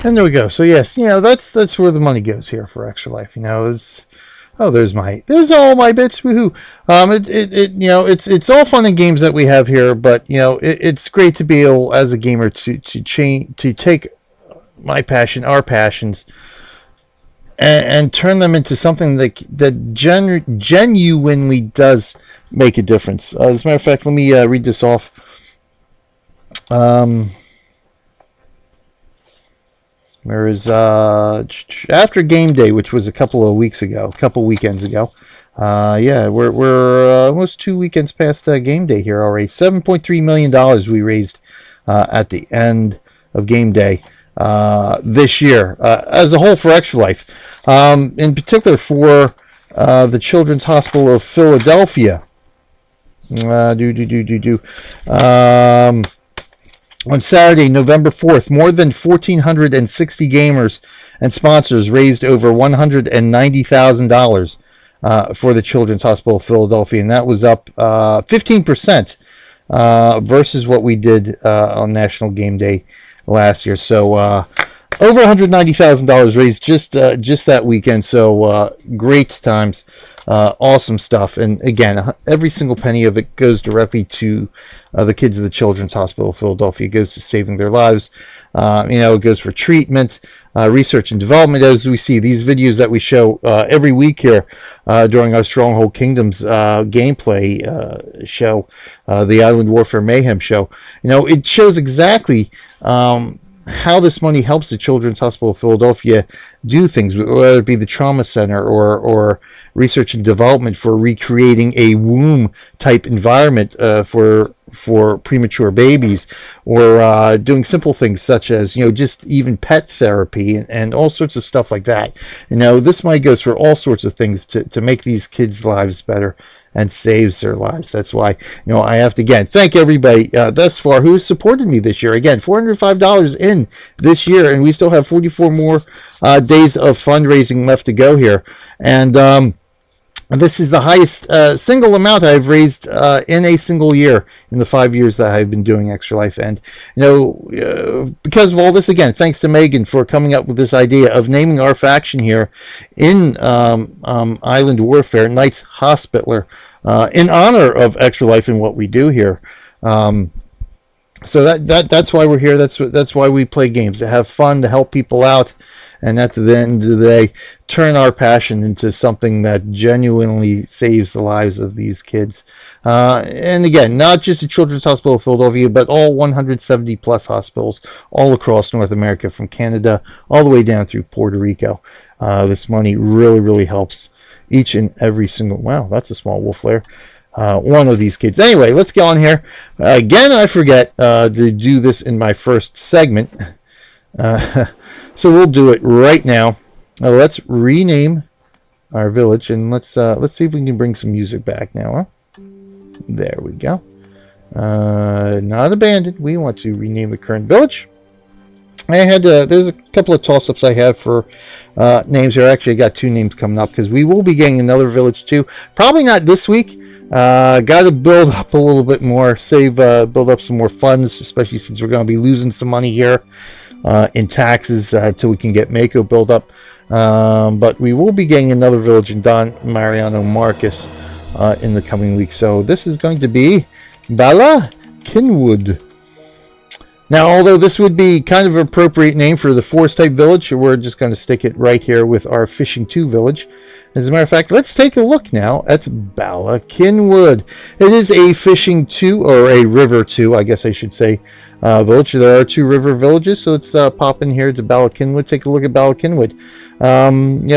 And there we go. So yes, that's where the money goes here for Extra Life. It's there's all my bits. Woohoo! It's all fun and games that we have here, but it's great to be able as a gamer to take my passion, our passions, and turn them into something that genuinely does make a difference. As a matter of fact, let me read this off. Whereas after game day, which was a couple weekends ago, we're almost 2 weekends past game day here already. $7.3 million we raised at the end of game day this year as a whole for Extra Life, in particular for the Children's Hospital of Philadelphia. On Saturday, November 4th, more than 1,460 gamers and sponsors raised over $190,000 for the Children's Hospital of Philadelphia, and that was up 15% versus what we did on National Game Day last year. So over $190,000 raised just that weekend. So great times. Awesome stuff, and again, every single penny of it goes directly to the kids of the Children's Hospital of Philadelphia. It goes to saving their lives. It goes for treatment, research and development. As we see these videos that we show every week here during our Stronghold Kingdoms gameplay show, the Island Warfare Mayhem show, it shows exactly how this money helps the Children's Hospital of Philadelphia do things, whether it be the trauma center or research and development for recreating a womb type environment for premature babies, or doing simple things such as just even pet therapy and all sorts of stuff like that. This money goes for all sorts of things to make these kids' lives better and saves their lives. That's why I have to again thank everybody thus far who has supported me this year. Again, $405 in this year, and we still have 44 more days of fundraising left to go here. And this is the highest single amount I've raised in a single year in the 5 years that I've been doing Extra Life. And because of all this, again, thanks to Megan for coming up with this idea of naming our faction here in Island Warfare, Knights Hospitaller, in honor of Extra Life and what we do here. So that's why we're here. That's why we play games, to have fun, to help people out, and at the end of the day, turn our passion into something that genuinely saves the lives of these kids. And again, not just the Children's Hospital of Philadelphia, but all 170 plus hospitals all across North America, from Canada all the way down through Puerto Rico. This money really, really helps each and every single... Wow, that's a small wolf lair. One of these kids. Anyway, let's get on here. Again, I forget to do this in my first segment. So we'll do it right now. Let's rename our village, and let's see if we can bring some music back now. Huh? There we go. Not abandoned. We want to rename the current village. There's a couple of toss-ups I have for names here. Actually, I got 2 names coming up because we will be getting another village too. Probably not this week. Got to build up a little bit more, build up some more funds, especially since we're going to be losing some money here in taxes till we can get Mako built up. But we will be getting another village in Don Mariano Marcus in the coming week. So this is going to be Bala Kinwood. Now, although this would be kind of an appropriate name for the forest type village, we're just going to stick it right here with our Fishing 2 village. As a matter of fact, let's take a look now at Bala Kinwood. It is a Fishing 2, or a River 2, I guess I should say, village. There are 2 river villages, so let's pop in here to Bala Kinwood. Take a look at Bala Kinwood.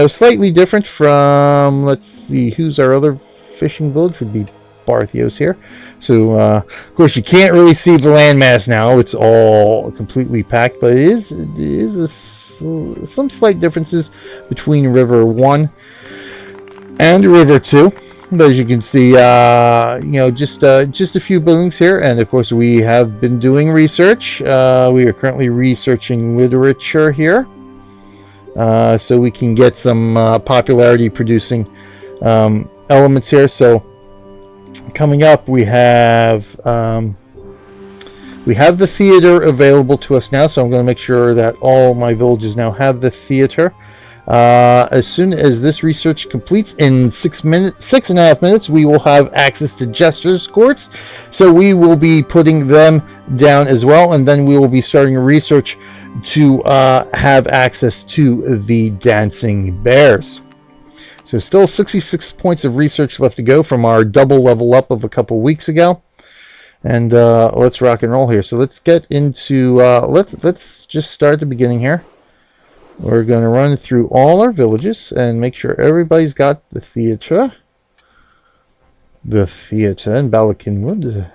Slightly different from, let's see, who's our other fishing village? Would be Barthios here. So, of course, you can't really see the landmass now. It's all completely packed, but it is some slight differences between River 1 and River 2. But as you can see, just a few buildings here, and of course we have been doing research. We are currently researching literature here, so we can get some popularity producing elements here. So coming up, we have We have the theater available to us now, so I'm going to make sure that all my villages now have the theater. As soon as this research completes in 6.5 minutes, we will have access to Jester's courts. So we will be putting them down as well, and then we will be starting research to have access to the dancing bears. So still 66 points of research left to go from our double level up of a couple weeks ago. And let's rock and roll here. So let's get into let's just start at the beginning here. We're going to run through all our villages and make sure everybody's got the theater. The theater in Balakinwood.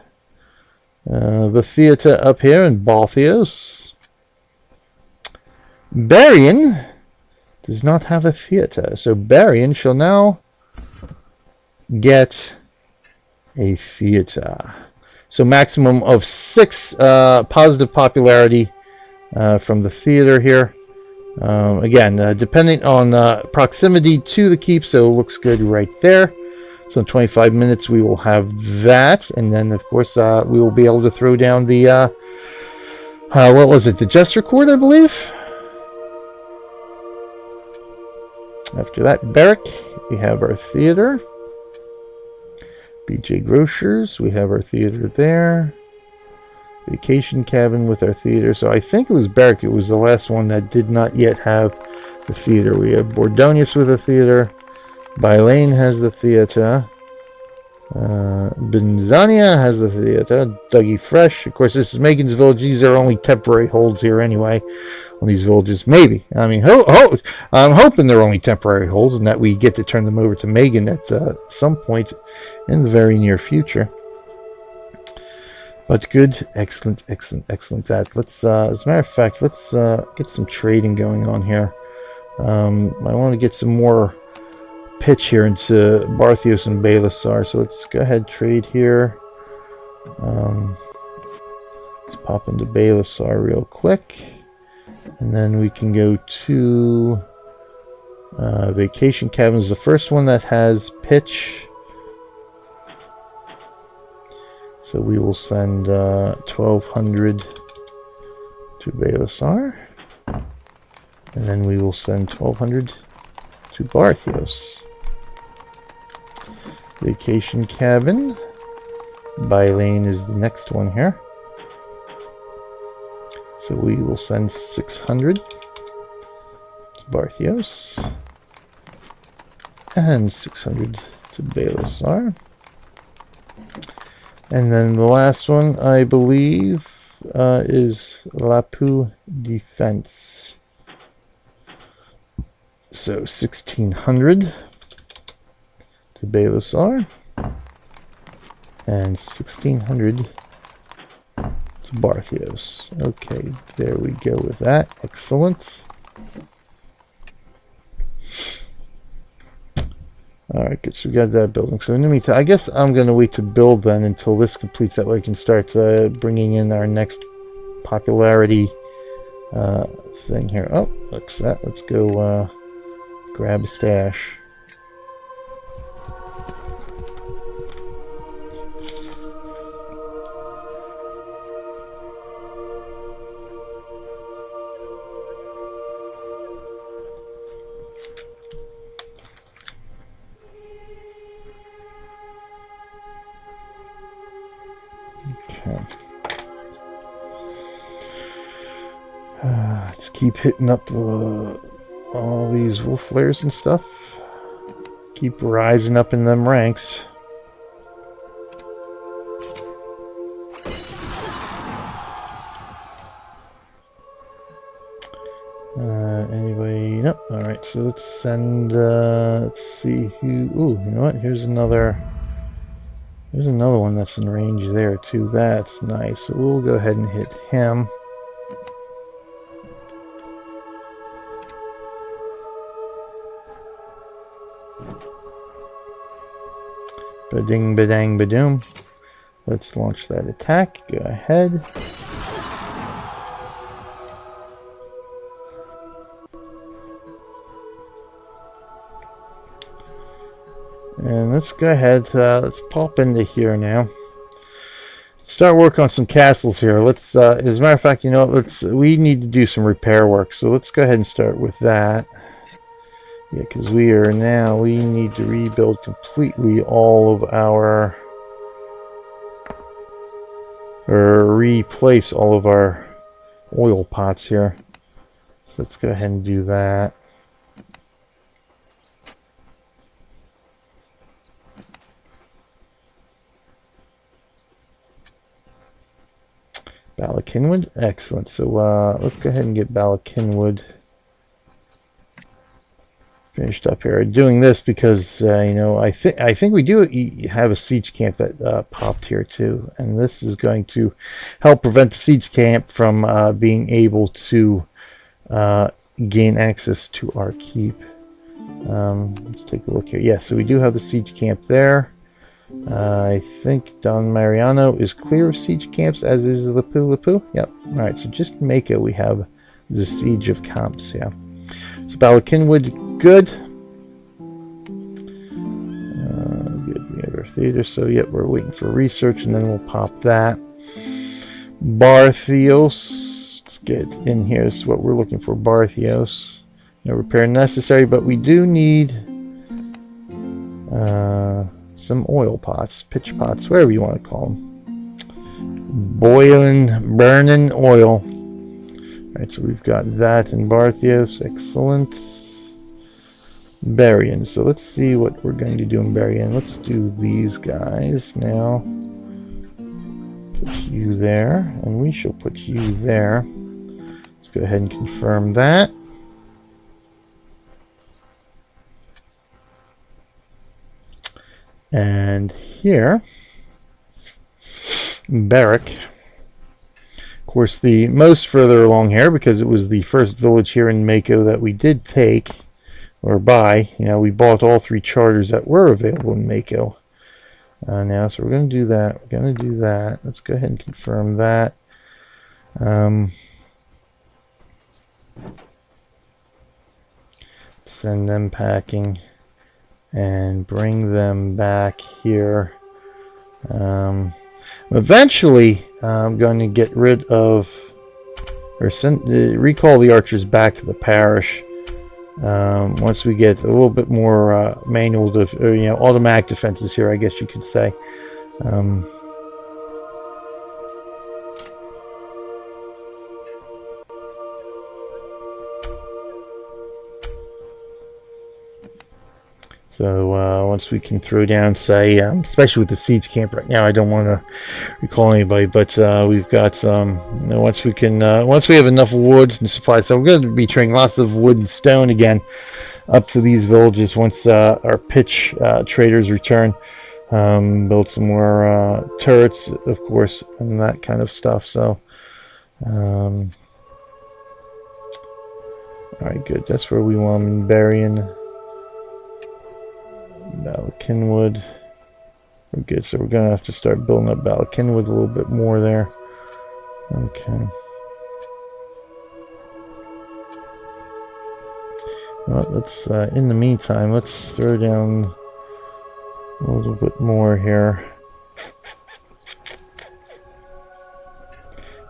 The theater up here in Balthios. Barian does not have a theater, so Barian shall now get a theater. So maximum of 6 positive popularity from the theater here. Again, depending on proximity to the keep, so it looks good right there. So in 25 minutes we will have that, and then of course we will be able to throw down the what was it, the Jester Court, I believe. After that barrack, we have our theater. BJ Grocers, we have our theater there. Vacation cabin with our theater. So I think it was barrack. It was the last one that did not yet have the theater. We have Bordonius with a theater. Bylane has the theater. Benzania has the theater. Dougie Fresh. Of course, this is Megan's village. These are only temporary holds here anyway. On these villages, maybe. I mean, I'm hoping they're only temporary holds and that we get to turn them over to Megan at some point in the very near future. But good, excellent. That let's, as a matter of fact, let's get some trading going on here. I want to get some more pitch here into Barthios and Balasar. So let's go ahead and trade here. Let's pop into Balasar real quick. And then we can go to Vacation Cabins, the first one that has pitch. So we will send 1,200 to Balasar. And then we will send 1,200 to Barthios. Vacation Cabin. Bylane is the next one here. So we will send 600 to Barthios. And 600 to Balasar. And then the last one, I believe, is Lapu Defense. So 1,600 to Balasar. And 1,600 to Barthios. Okay, there we go with that. Excellent. Alright, good. So we got that building. So in the meantime, I guess I'm going to wait to build then until this completes. That way I can start bringing in our next popularity thing here. Oh, looks that. Let's go grab a stash. Let's keep hitting up all these wolf lairs and stuff. Keep rising up in them ranks. Anyway, nope. Alright, so let's send, let's see who, ooh, you know what, here's another one that's in range there too. That's nice. So we'll go ahead and hit him. Ba-ding, ba-dang, ba-doom. Let's launch that attack. Go ahead. And let's go ahead, let's pop into here now. start work on some castles here. Let's, as a matter of fact, you know, we need to do some repair work. So let's go ahead and start with that. Yeah, because we need to rebuild completely all of our, or replace all of our oil pots here. So let's go ahead and do that. Balakinwood, excellent. So let's go ahead and get Balakinwood finished up here. Doing this because you know, I think we do have a siege camp that popped here too, and this is going to help prevent the siege camp from being able to gain access to our keep. Let's take a look here. Yeah, so we do have the siege camp there. I think Don Mariano is clear of siege camps, as is Lapu. Yep. Alright, so just Mako we have the siege of camps, yeah. So Balakinwood, good. Good, we have our theater, so yep, we're waiting for research, and then we'll pop that. Barthios, let's get in here, this is what we're looking for, Barthios. No repair necessary, but we do need some oil pots, pitch pots, whatever you want to call them. Burning oil. Alright, so we've got that in Barthios, excellent. Berrien, so let's see what we're going to do in Berrien. Let's do these guys now. Put you there, and we shall put you there. Let's go ahead and confirm that. And here, Barrack. Of course, the most further along here, because it was the first village here in Mako that we did take, or buy. You know, we bought all 3 charters that were available in Mako. Now, so we're going to do that. We're going to do that. Let's go ahead and confirm that. Send them packing. And bring them back here. Eventually, I'm going to get rid of, or recall the archers back to the parish. Once we get a little bit more manual, or, you know, automatic defenses here, I guess you could say. So once we can throw down, say, especially with the siege camp right now, I don't want to recall anybody, but we've got some. You know, once we have enough wood and supplies, so we're going to be trading lots of wood and stone again up to these villages once our pitch traders return. Build some more turrets, of course, and that kind of stuff. So, all right, good. That's where we want them in Berrien. Balakinwood. We're good, so we're gonna have to start building up Balakinwood a little bit more there. Okay. Well, let's in the meantime, let's throw down a little bit more here.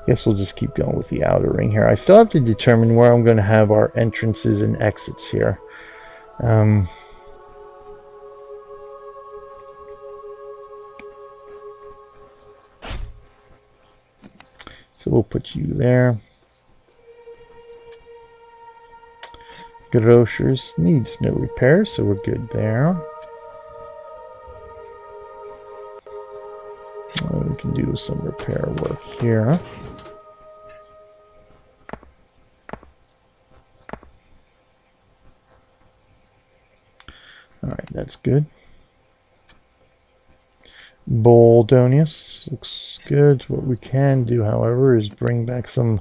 Guess we'll just keep going with the outer ring here. I still have to determine where I'm going to have our entrances and exits here. So we'll put you there. Grocers needs no repair, so we're good there. We can do some repair work here. Alright, that's good. Boldonius looks good. What we can do, however, is bring back some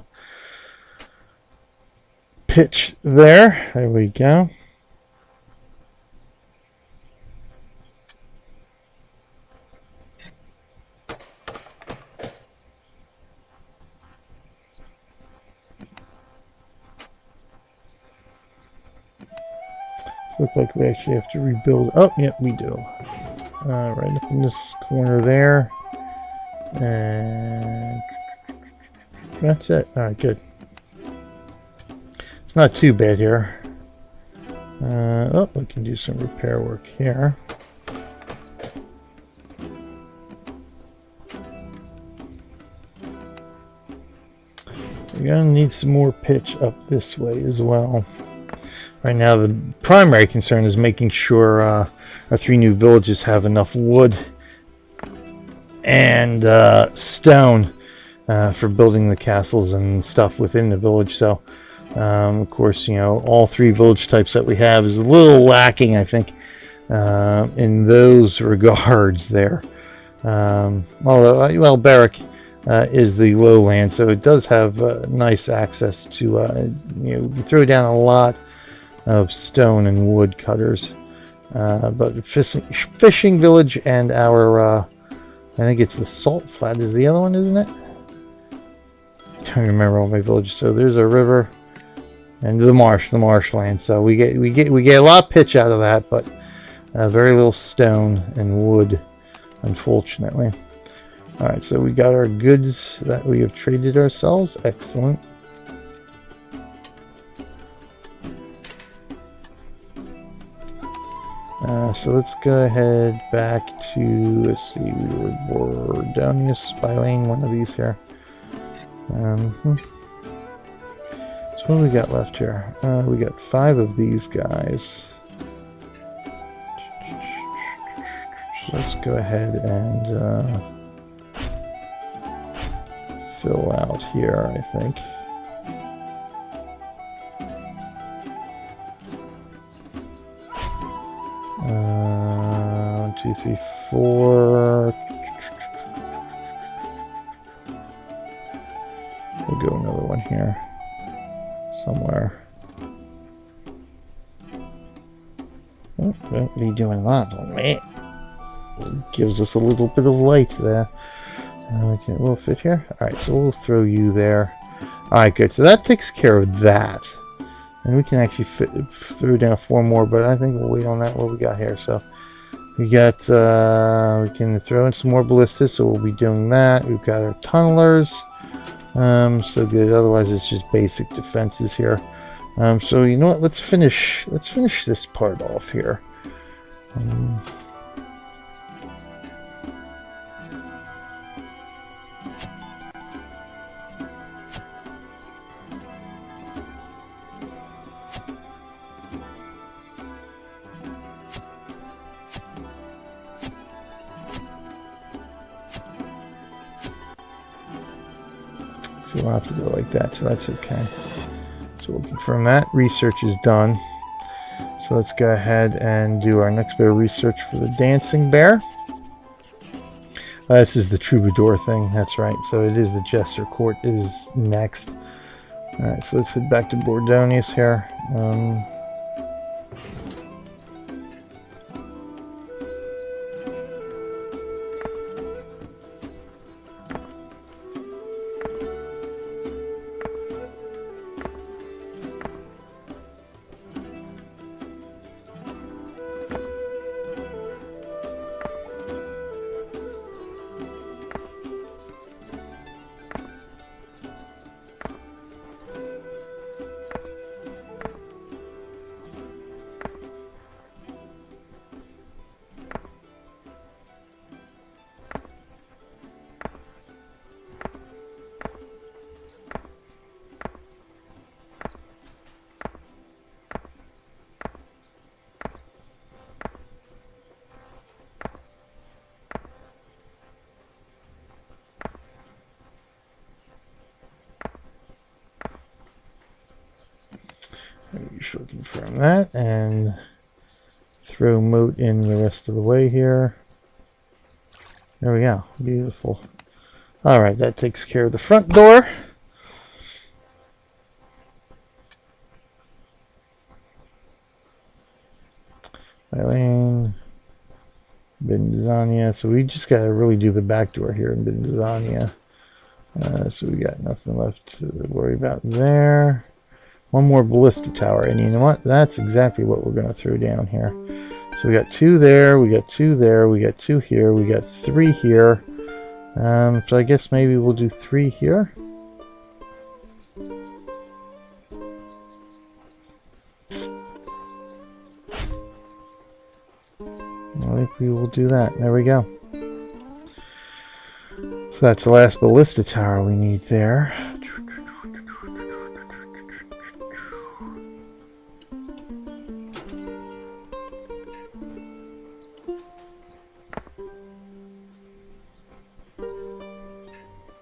pitch there. There we go. Looks like we actually have to rebuild. Oh, yep, we do. Right up in this corner there. And that's it. All right, good. It's not too bad here. Oh, we can do some repair work here. We're going to need some more pitch up this way as well. Right now, the primary concern is making sure our 3 new villages have enough wood and stone for building the castles and stuff within the village. So, of course, you know, all 3 village types that we have is a little lacking, I think, in those regards there. Although, well, Barrack is the lowland, so it does have nice access to, you know, you throw down a lot of stone and wood cutters. But fishing village and our, I think it's the Salt Flat is the other one, isn't it? I don't remember all my villages. So there's a river and the marshland. So we get a lot of pitch out of that, but very little stone and wood, unfortunately. All right, so we got our goods that we have traded ourselves. Excellent. So let's go ahead back to, let's see, we were Bordonius, Spylane, one of these here. So what do we got left here? We got 5 of these guys. So let's go ahead and fill out here, I think. 1, 2, 3, 4. We'll go another one here somewhere. Oh, don't be doing that on me. It gives us a little bit of light there. Okay, we'll fit here. Alright, so we'll throw you there. Alright, good. So that takes care of that. And we can actually throw down 4 more, but I think we'll wait on that. What we got here? So we got, we can throw in some more ballistas, so we'll be doing that. We've got our tunnelers. So good. Otherwise, it's just basic defenses here. So you know what? Let's finish this part off here. We'll have to go like that, so that's okay. So we'll confirm that. Research is done. So let's go ahead and do our next bit of research for the dancing bear. This is the troubadour thing, that's right. So it is the Jester court is next. Alright, so let's head back to Bordonius here. We should confirm that and throw moat in the rest of the way here. There we go. Beautiful. Alright, that takes care of the front door. Eileen, Bindazania. So we just got to really do the back door here in Bindazania. So we got nothing left to worry about there. One more ballista tower, and you know what? That's exactly what we're going to throw down here. So we got 2 there, we got 2 there, we got 2 here, we got 3 here. So I guess maybe we'll do 3 here. I think we will do that. There we go. So that's the last ballista tower we need there.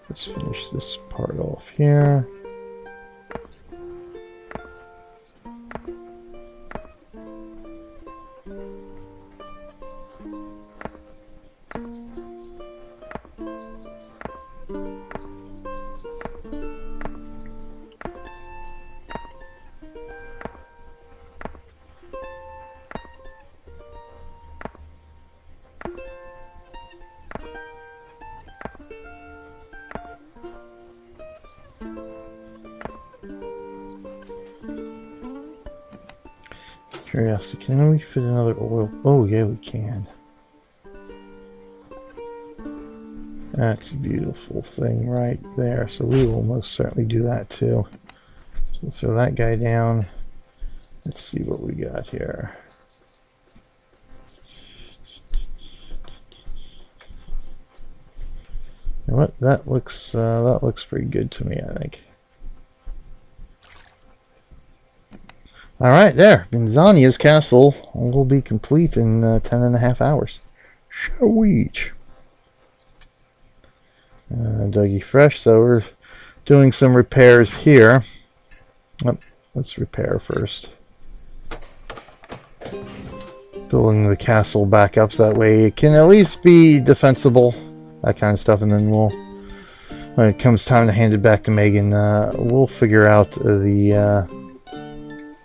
Let's finish this part off here. Curiosity, can we fit another oil? Oh yeah, we can. That's a beautiful thing right there. So we will most certainly do that too. So we'll throw that guy down. Let's see what we got here. You know what? That looks pretty good to me, I think. Alright, there. Binzania's castle will be complete in 10.5 hours. Sweet. Dougie Fresh, so we're doing some repairs here. Oh, let's repair first. Building the castle back up so that way it can at least be defensible. That kind of stuff, and then we'll, when it comes time to hand it back to Megan, we'll figure out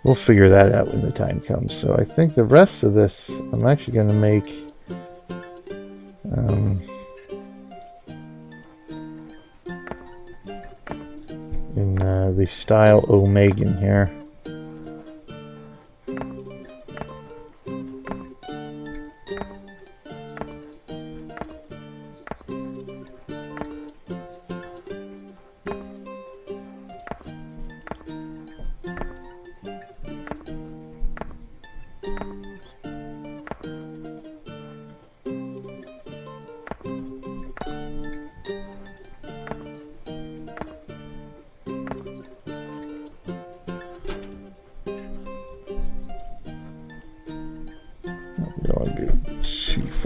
we'll figure that out when the time comes. So I think the rest of this, I'm actually going to make in the style Omegan here.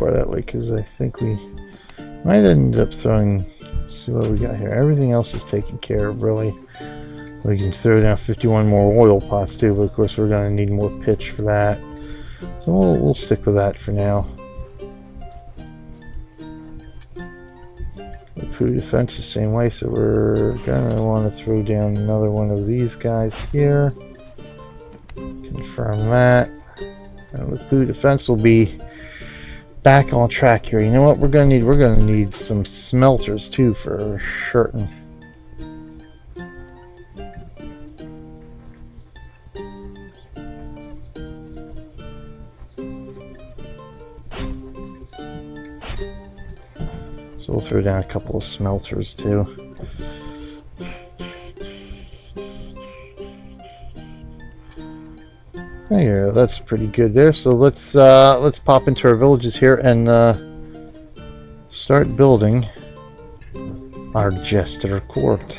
That way, because I think we might end up throwing, see what we got here. Everything else is taken care of, really. We can throw down 51 more oil pots too, but of course we're going to need more pitch for that, so we'll stick with that for now. The food defense the same way, so we're going to want to throw down another one of these guys here. Confirm that, and the food defense will be back on track here. You know what we're gonna need? We're gonna need some smelters too, for certain. So we'll throw down a couple of smelters too. There, that's pretty good there. So let's pop into our villages here and start building our Jester court.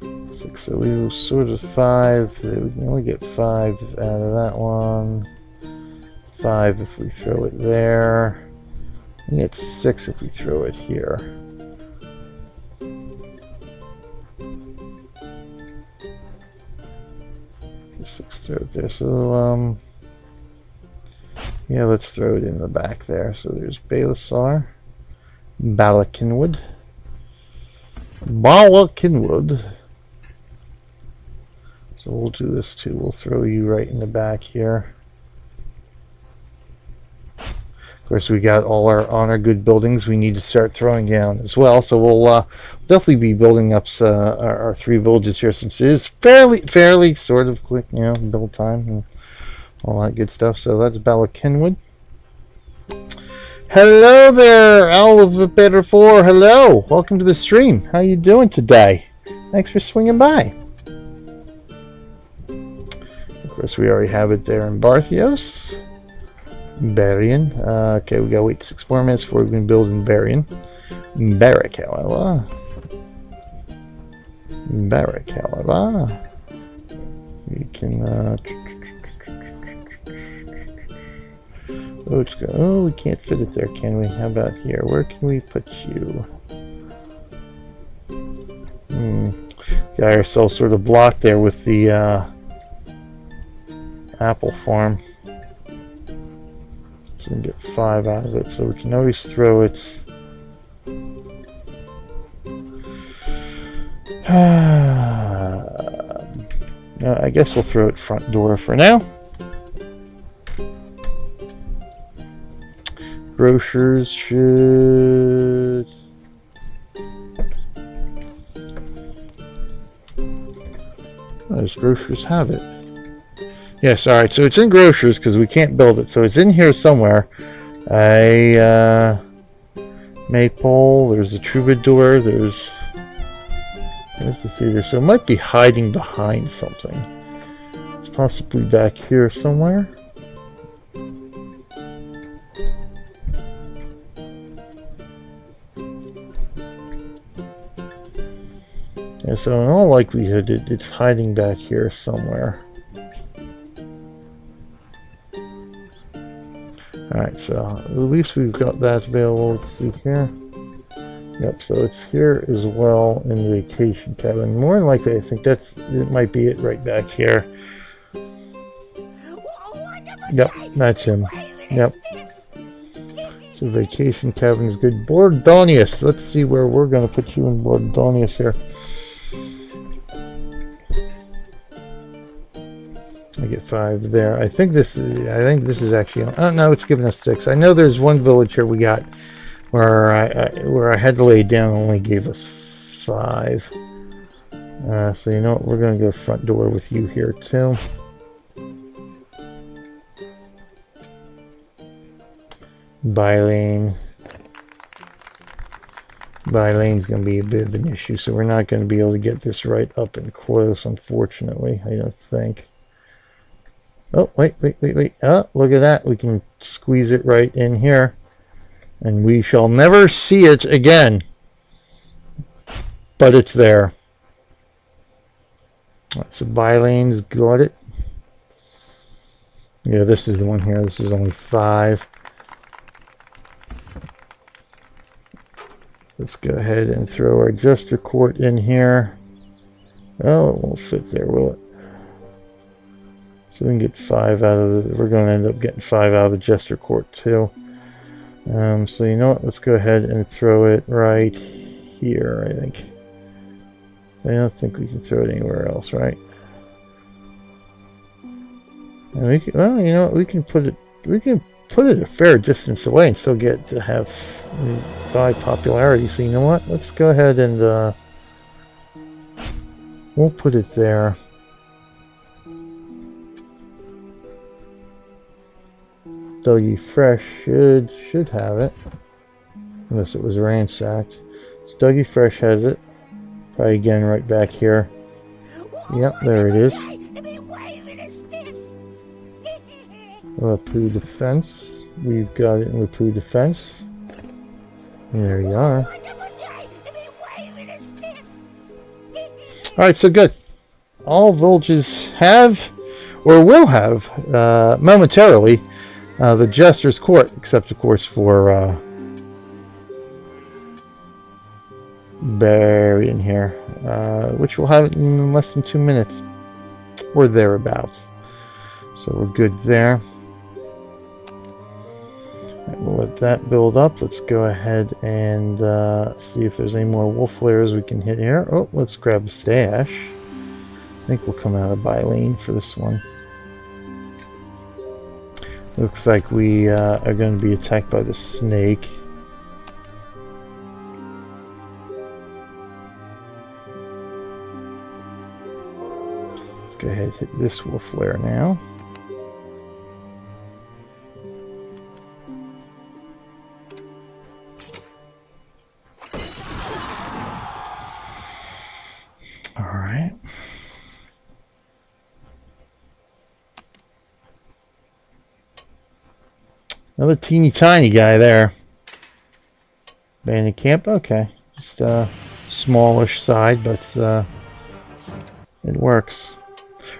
So we will sort of 5. We can only get 5 out of that one. 5 if we throw it there. We get 6 if we throw it here. Throw it there. So yeah, let's throw it in the back there. So there's Balasar, Balakinwood. So we'll do this too. We'll throw you right in the back here. Of course, we got all our good buildings we need to start throwing down as well. So we'll definitely be building up our 3 villages here, since it is fairly sort of quick, you know, build time and all that good stuff. So that's Balakinwood. Hello there, Elevator 4. Hello. Welcome to the stream. How you doing today? Thanks for swinging by. Of course, we already have it there in Barthios. Barian. Okay, we gotta wait 6 more minutes before we can build in Barian. Barrack, however. We can, oh, we can't fit it there, can we? How about here? Where can we put you? Got ourselves sort of blocked there with the apple farm. So we can get 5 out of it. So we can always throw it. I guess we'll throw it front door for now. Grocers should... Does grocers have it? Yes, alright, so it's in grocers because we can't build it. So it's in here somewhere. Maple, there's a troubadour, there's the theater. So it might be hiding behind something. It's possibly back here somewhere. Yeah, so in all likelihood, it's hiding back here somewhere. Alright, so at least we've got that available. Let's see here. Yep, so it's here as well in the vacation cabin. More than likely, I think it might be it right back here. Yep, that's him. Yep. So vacation cabin is good. Bordonius. Let's see where we're going to put you in Bordonius here. I get 5 there. I think this is actually. Oh no, it's giving us 6. I know there's one village here we got where I had to lay down, only gave us 5. So you know what? We're gonna go front door with you here too. Bylane's gonna be a bit of an issue, so we're not gonna be able to get this right up and close, unfortunately. I don't think. Oh, wait. Oh, look at that. We can squeeze it right in here. And we shall never see it again. But it's there. So Bylane's got it. Yeah, this is the one here. This is only 5. Let's go ahead and throw our Jester Court in here. Oh, it won't fit there, will it? So we can get 5 out of the... We're going to end up getting 5 out of the Jester Court too. So you know what? Let's go ahead and throw it right here, I think. I don't think we can throw it anywhere else, right? And we can, well, you know what? We can put it a fair distance away and still get to have 5 popularity. So you know what? Let's go ahead and we'll put it there. Dougie Fresh should have it, unless it was ransacked. So Dougie Fresh has it. Probably again right back here. Yep, there it is. Lapu Defense. We've got it in Lapu Defense. There you are. Alright, so good. All villages have, or will have, momentarily, the Jester's Court, except of course for Barry in here, which we'll have it in less than 2 minutes, or thereabouts. So we're good there. And we'll let that build up. Let's go ahead and see if there's any more wolf lairs we can hit here. Oh, let's grab a stash. I think we'll come out of Bylane for this one. Looks like we are going to be attacked by the snake. Let's go ahead and hit this wolf lair now. Another teeny tiny guy there. Bandit camp, okay. Just smallish side, but it works.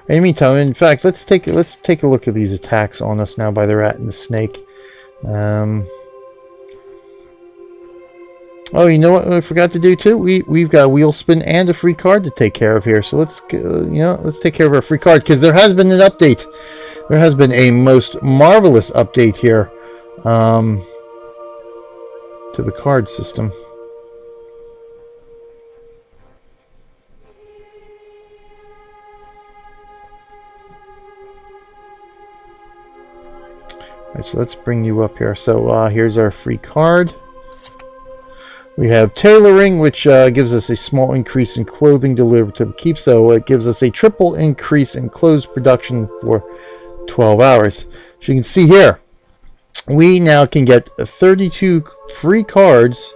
In the meantime, in fact, let's take a look at these attacks on us now by the rat and the snake. Oh, you know what I forgot to do too? We've got a wheel spin and a free card to take care of here. So let's let's take care of our free card, because there has been an update. There has been a most marvelous update here to the card system. All right, so let's bring you up here. So here's our free card. We have tailoring, which gives us a small increase in clothing delivered to the keep. So it gives us a triple increase in clothes production for 12 hours. So you can see here, we now can get 32 free cards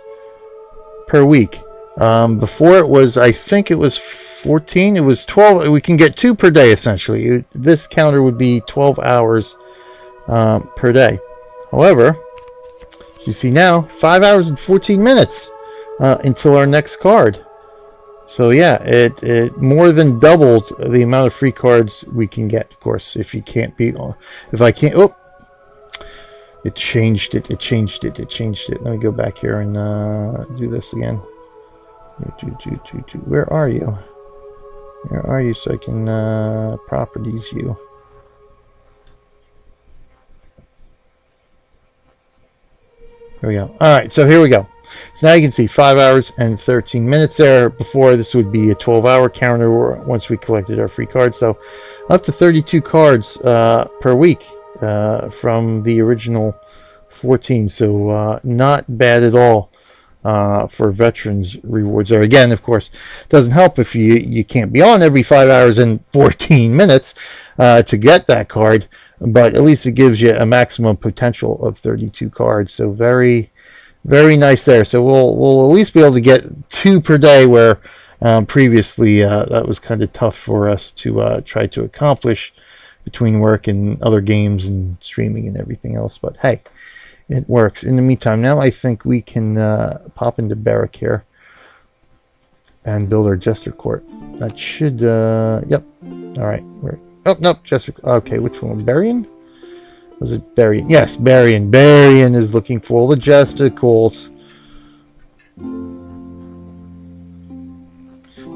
per week. Before it was, I think it was 14. It was 12. We can get 2 per day, essentially. This counter would be 12 hours per day. However, you see now, 5 hours and 14 minutes until our next card. So yeah, it more than doubled the amount of free cards we can get. Of course, if you can't be, if I can't, oh, it changed it. Let me go back here and do this again. Where are you? Where are you? So I can properties you. Here we go. All right, so here we go. So now you can see 5 hours and 13 minutes there. Before, this would be a 12-hour counter once we collected our free cards. So up to 32 cards per week from the original 14. So not bad at all for veterans rewards. Or again, of course, it doesn't help if you can't be on every 5 hours and 14 minutes to get that card. But at least it gives you a maximum potential of 32 cards. So very, very nice there. So we'll at least be able to get 2 per day, where previously that was kind of tough for us to try to accomplish between work and other games and streaming and everything else. But hey, it works. In the meantime, now I think we can pop into Barrack here and build our Jester Court. That should, yep. All right. Oh, no, Jester. Okay, which one? Barian? Was it Barian? Yes, Barian. Barian is looking for all the Jesticles. So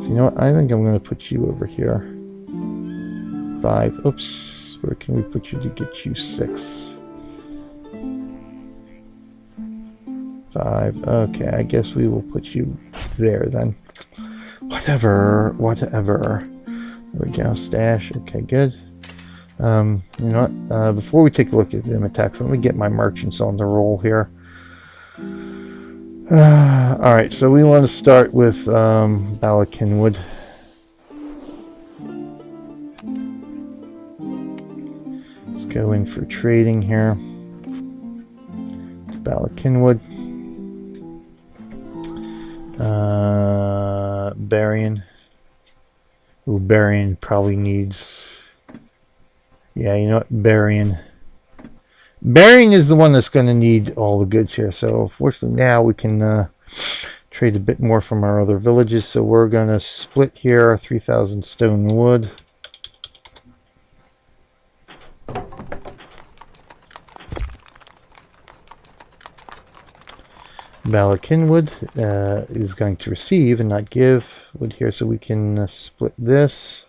you know what? I think I'm going to put you over here. 5. Oops. Where can we put you to get you 6? 5. Okay, I guess we will put you there then. Whatever. There we go, stash. Okay, good. You know what? Before we take a look at them attacks, let me get my merchants on the roll here. Alright, so we want to start with Balakinwood. Let's go in for trading here. Balakinwood. Barian. Ooh, Barian probably needs... Yeah, you know what? Barian is the one that's going to need all the goods here. So, fortunately, now we can trade a bit more from our other villages. So, we're going to split here 3,000 stone wood. Balakinwood is going to receive and not give wood here, so we can split this.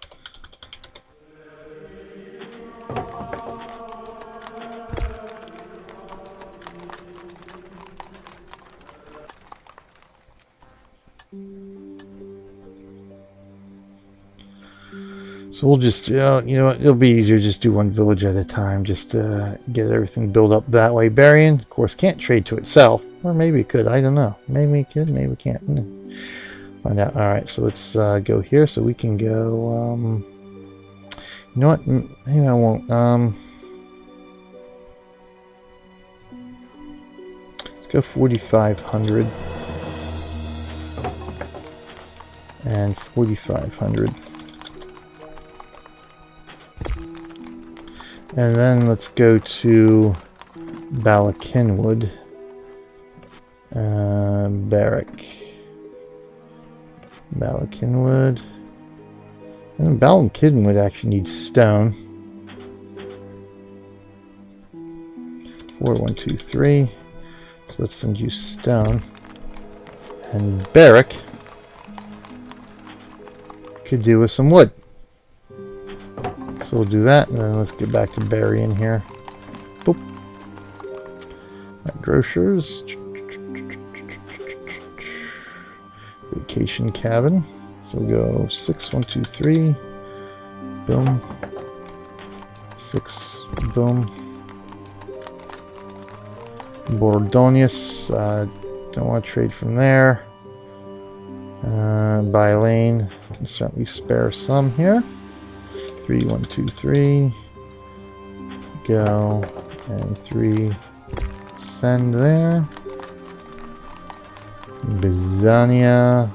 So we'll just, you know what, it'll be easier, just do one village at a time, just get everything built up that way. Barian, of course, can't trade to itself. Or maybe it could, I don't know. Maybe it could, maybe it can't. Find out. Alright, so let's go here, so we can go, you know what, maybe I won't, let's go 4,500. And 4,500. And then let's go to Balakinwood. Barrack. Balakinwood. And Balakinwood actually needs stone. 4, 1, 2, 3. So let's send you stone. And Barrack could do with some wood. So we'll do that, and then let's get back to burying here. Boop. Right, grocers. Vacation cabin. So we'll go 6, 1, 2, 3. Boom. 6. Boom. Bordonius. Don't want to trade from there. By lane. Can certainly spare some here. 3, 1, 2, 3. Go. And 3. Send there. Bizania.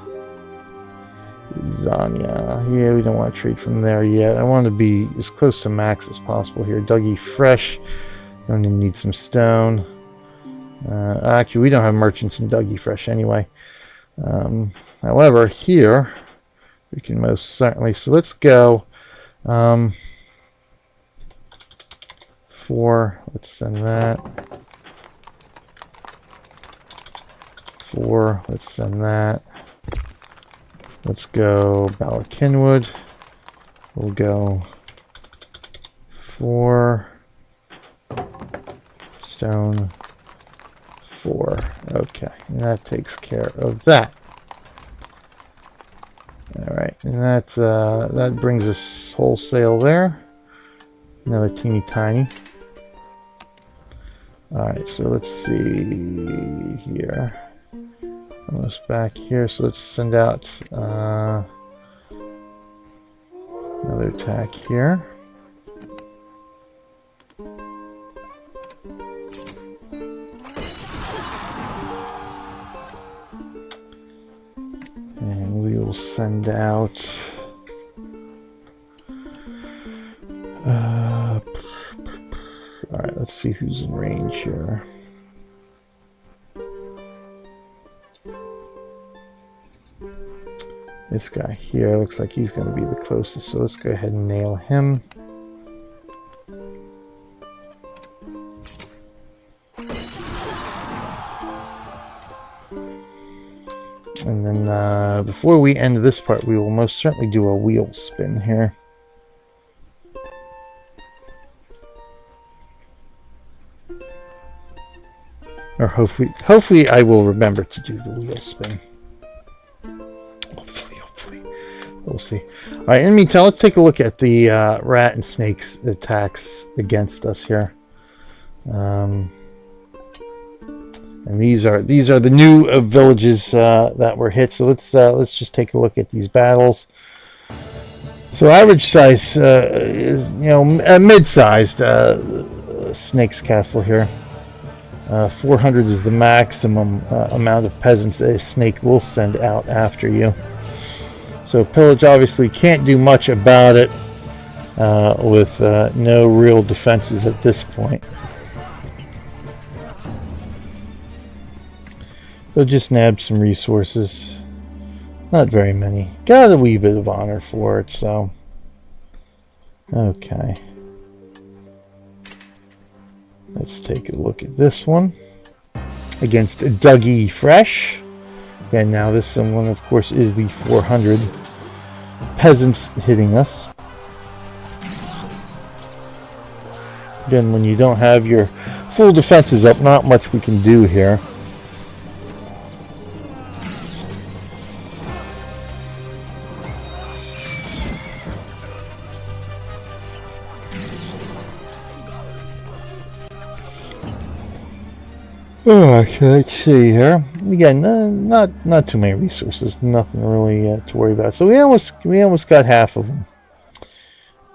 Yeah, we don't want to trade from there yet. I want to be as close to max as possible here. Dougie Fresh. I'm going to need some stone. Actually, we don't have merchants in Dougie Fresh anyway. However, here we can most certainly. So let's go 4. Let's send that. 4. Let's send that. Let's go Balakinwood. We'll go 4. Stone. 4. Okay, and that takes care of that. All right, and that brings us wholesale there. Another teeny tiny. All right, so let's see here. Almost back here, so let's send out another attack here. And we will send out all right, let's see who's in range here. This guy here looks like he's going to be the closest, so let's go ahead and nail him. And then before we end this part, we will most certainly do a wheel spin here. Or hopefully I will remember to do the wheel spin. Hopefully. We'll see. All right, in the meantime, let's take a look at the rat and snakes attacks against us here. And these are the new villages that were hit. So let's just take a look at these battles. So average size is a mid-sized snake's castle here. 400 is the maximum amount of peasants a snake will send out after you. So pillage obviously can't do much about it with no real defenses at this point. So just nab some resources. Not very many. Got a wee bit of honor for it, so. Okay. Let's take a look at this one. Against Dougie Fresh. And now this one, of course, is the 400 peasants hitting us. Again, when you don't have your full defenses up, not much we can do here. Okay, let's see here. Again, not too many resources. Nothing really to worry about. So we almost got half of them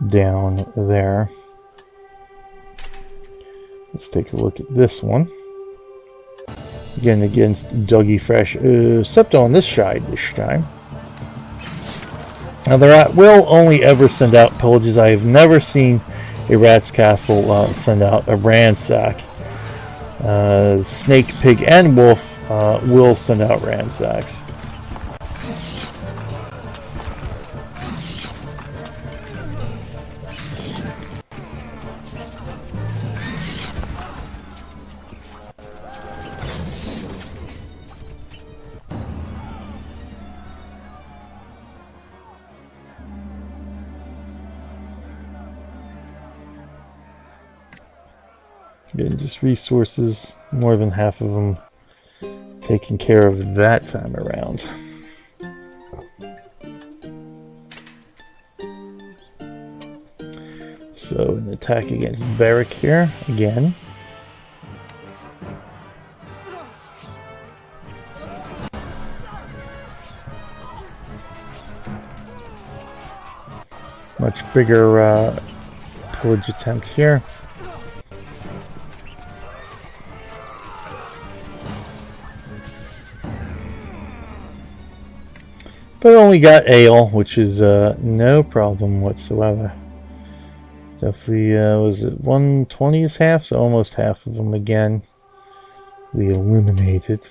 down there. Let's take a look at this one. Again, against Dougie Fresh, except on this side this time. Now the rat will only ever send out pillages. I have never seen a rat's castle send out a ransack. Snake, Pig, and Wolf will send out ransacks. Again, just resources, more than half of them taken care of that time around. So an attack against Barrack here, again. Much bigger pillage attempt here. But only got ale, which is no problem whatsoever. Definitely, was it 120 is half? So almost half of them again. We eliminated.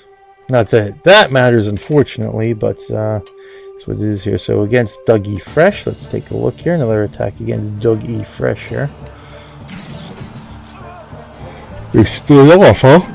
Not that that matters, unfortunately, but that's what it is here. So against Doug E. Fresh, let's take a look here. Another attack against Doug E. Fresh here. They still off, huh?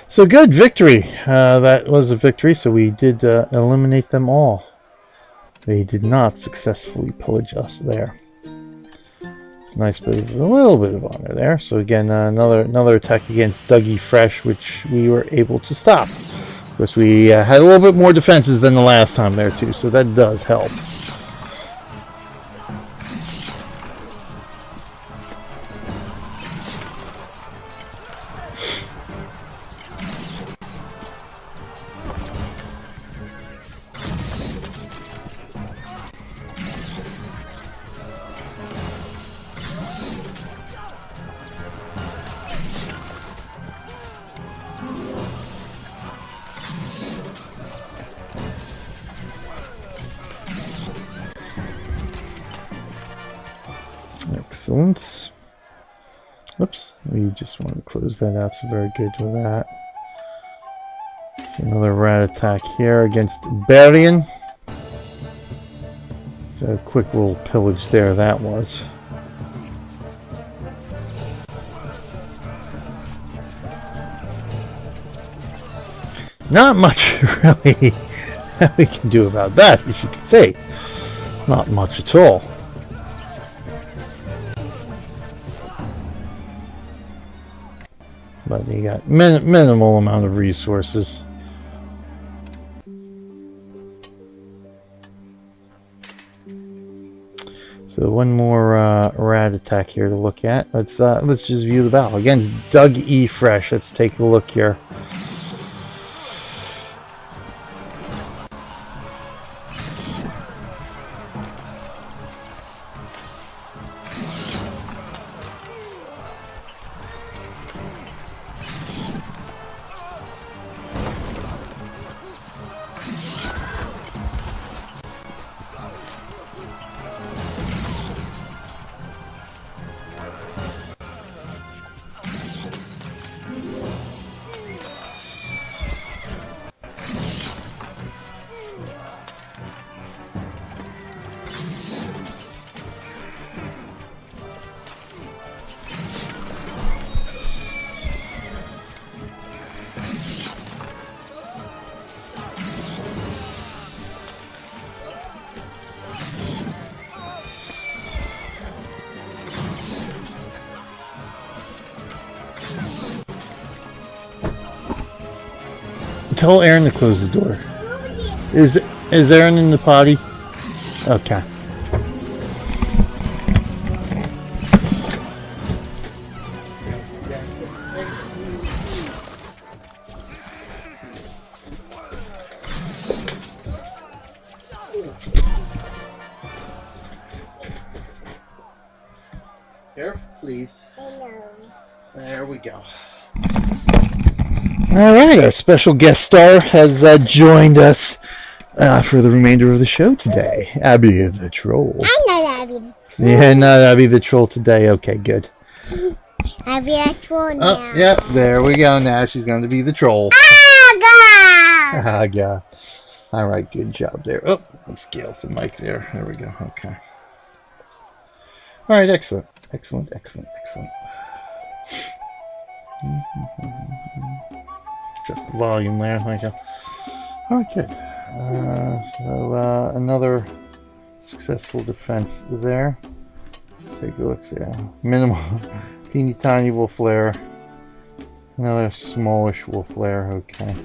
So good, victory. That was a victory, so we did eliminate them all. They did not successfully pillage us there. Nice bit of, a little bit of honor there. So again, another attack against Dougie Fresh, which we were able to stop. Of course, we had a little bit more defenses than the last time there too, so that does help. Excellent. Oops, we just want to close that out, so very good with that. Another rat attack here against Barian. So a quick little pillage there that was. Not much really that we can do about that, as you can see. Not much at all. But you got minimal amount of resources. So one more rat attack here to look at. Let's just view the battle against Doug E. Fresh. Let's take a look here. Tell Aaron to close the door. Is Aaron in the potty? Okay. Careful, please. I know. There we go. All right, our special guest star has joined us for the remainder of the show today. Abby the Troll. I'm not Abby. Yeah, not Abby the Troll today. Okay, good. Abby the Troll now. Oh, yep, there we go. Now she's going to be the troll. Ah, Yeah. All right, good job there. Oh, let's get off the mic there. There we go. Okay. All right, excellent. Excellent. Just the volume there. Thank you. All right, good. So another successful defense there. Take a look there. Minimal, teeny tiny wolf flare. Another smallish wolf flare. Okay.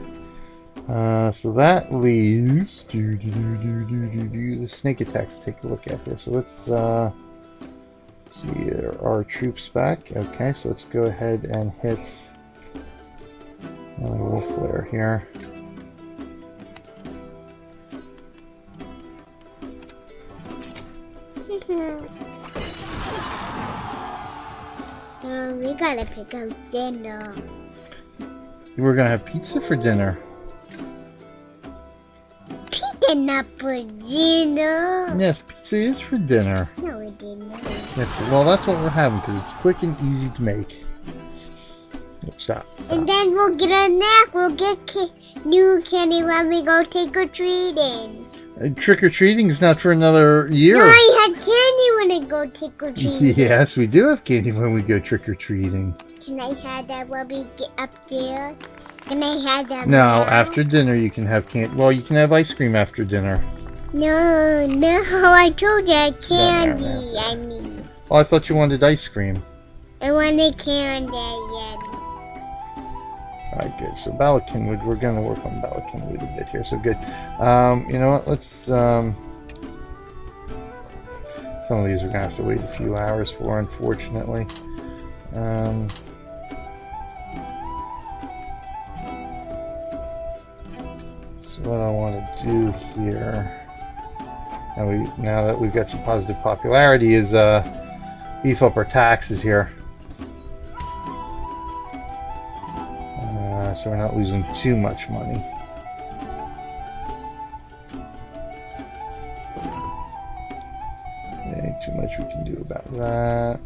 So that leaves the snake attacks. Take a look at this. So let's see our troops back. Okay, so let's go ahead and hit another wolf flare here. We gotta pick up dinner. We're gonna have pizza for dinner. Pizza not for dinner. Yes, pizza is for dinner. No, we didn't. Yes, well, that's what we're having because it's quick and easy to make. Stop. And then we'll get a snack. We'll get new candy when we go trick-or-treating. Trick-or-treating is not for another year. No, I had candy when I go trick-or-treating. Yes, we do have candy when we go trick-or-treating. Can I have that when we get up there? Can I have that No, now? after dinner you can have candy. Well, you can have ice cream after dinner. No, I told you candy, No. I mean. Oh, I thought you wanted ice cream. I wanted candy, yeah. Alright, good. So Balakinwood, we're going to work on Balakinwood a bit here. So good. You know what? Let's, some of these we're going to have to wait a few hours for, unfortunately. So what I want to do here, now that we've got some positive popularity, is beef up our taxes here. So we're not losing too much money. There ain't too much we can do about that.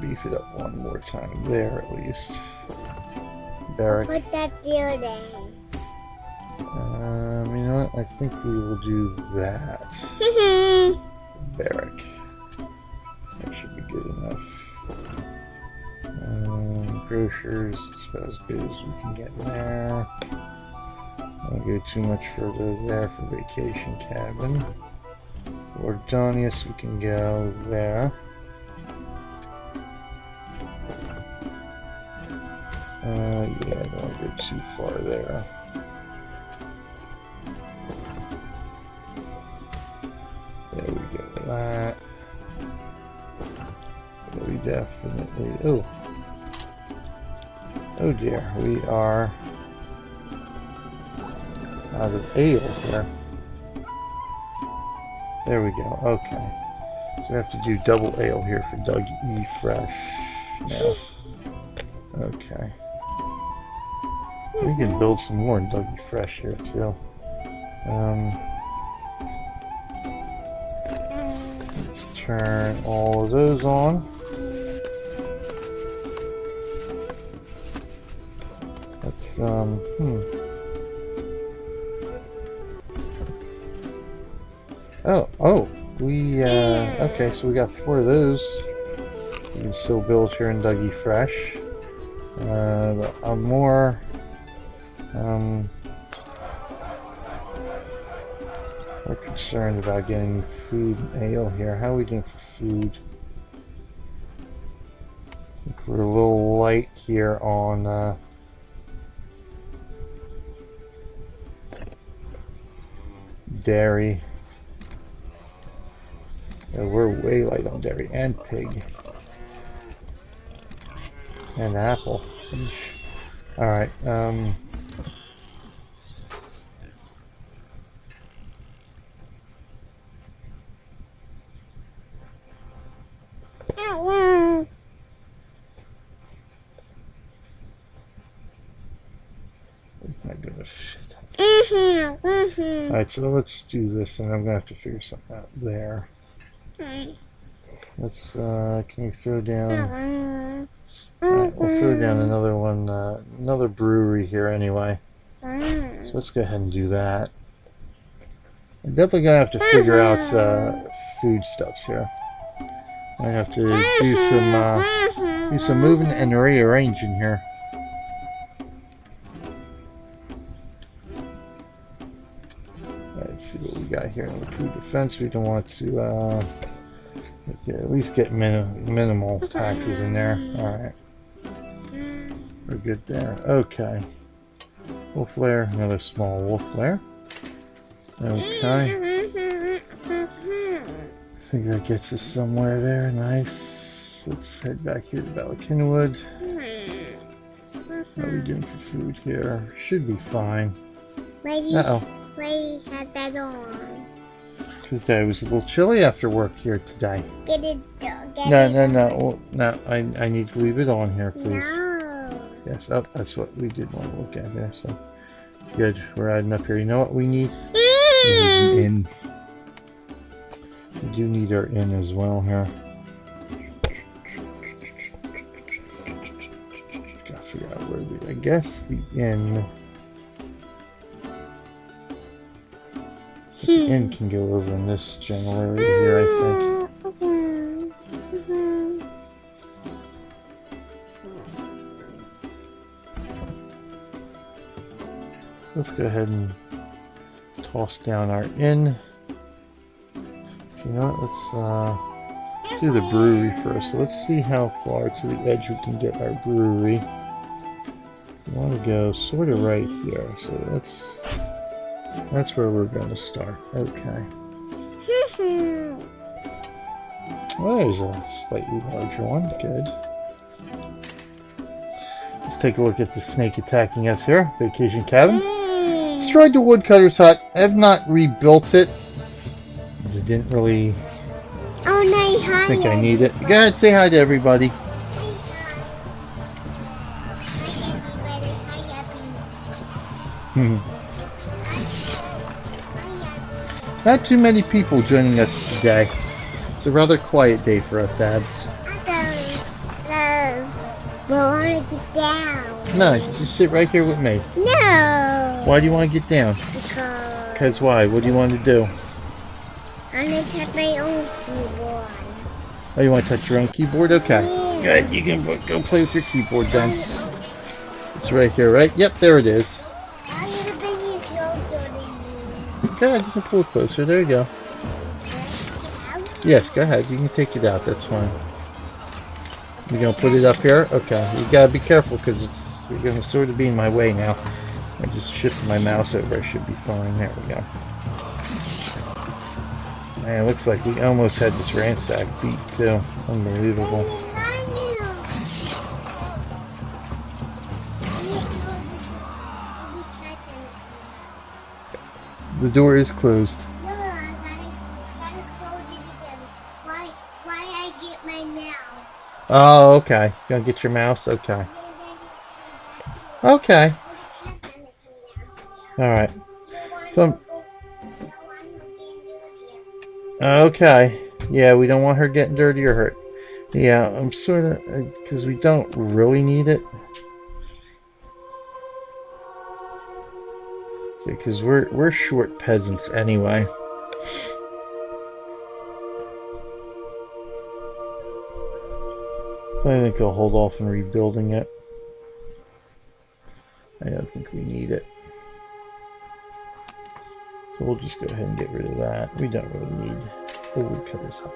Beef it up one more time there at least. Barrack. Put that there then. You know what? I think we will do that. Barrack. That should be good enough. Grocers, it's about as good as we can get there. Don't go too much further there for vacation cabin. Ordonius, we can go there. Yeah, I don't want to go too far there. There we go. That. We definitely. Oh dear, we are out of ale here. There we go. Okay. So we have to do double ale here for Doug E. Fresh. Yeah. Okay. We can build some more in Doug E. Fresh here too. Let's turn all of those on. Let's okay, so we got 4 of those. We can still build here in Doug E. Fresh. But I'm more concerned about getting food and ale here. How are we doing for food? I think we're a little light here on dairy. We're way light on dairy and pig. And apple. Alright, it's not gonna fit. Alright, so let's do this, and I'm gonna have to figure something out there. Let's, can we throw down... Alright, we'll throw down another one, another brewery here anyway. So let's go ahead and do that. I'm definitely gonna have to figure out foodstuffs here. I have to do some moving and rearranging here. Let's see what we got here in the food defense. We don't want to at least get minimal taxes in there. All right. We're good there. Okay. Wolf lair, another small wolf lair. Okay. I think that gets us somewhere there. Nice. Let's head back here to Balakinwood. What are we doing for food here? Should be fine. Why do you have that on? Because I was a little chilly after work here today. No. I need to leave it on here, please. No. Yes, that's what we did want to look at here. So good, we're adding up here. You know what we need? We need an inn. We do need our inn as well here. Gotta figure out where I guess the inn. The inn can go over in this general area here, I think. Let's go ahead and toss down our inn. You know what, let's do the brewery first. So let's see how far to the edge we can get our brewery. We want to go sort of right here. So that's where we're going to start. Okay. Well, there's a slightly larger one. Good. Let's take a look at the snake attacking us here. Vacation cabin. Destroyed the woodcutter's hut. I have not rebuilt it. I didn't really think I need it. Go ahead, say hi to everybody. Not too many people joining us today. It's a rather quiet day for us, Abs. I want to get down. No, just sit right here with me. No. Why do you want to get down? Because why? What do you want to do? I want to touch my own keyboard. Oh, you want to touch your own keyboard? Okay. Yeah. Good, you can go play with your keyboard then. It's right here, right? Yep, there it is. I'm going to bring you closer to you. Okay, you can pull it closer. There you go. Yes, go ahead. You can take it out. That's fine. You're going to put it up here? Okay. You got to be careful because you're going to sort of be in my way now. I just shifted my mouse over. I should be fine. There we go. Man, it looks like we almost had this ransack beat too. Unbelievable. The door is closed. No, I gotta close it again. Why I get my mouse? Oh, okay. You gonna get your mouse? Okay. Okay. Alright. So, okay. Yeah, we don't want her getting dirty or hurt. Yeah, I'm sort of... because we don't really need it. Because we're short peasants anyway. I think I'll hold off on rebuilding it. I don't think we need it. So we'll just go ahead and get rid of that. We don't really need the woodcutter's hut.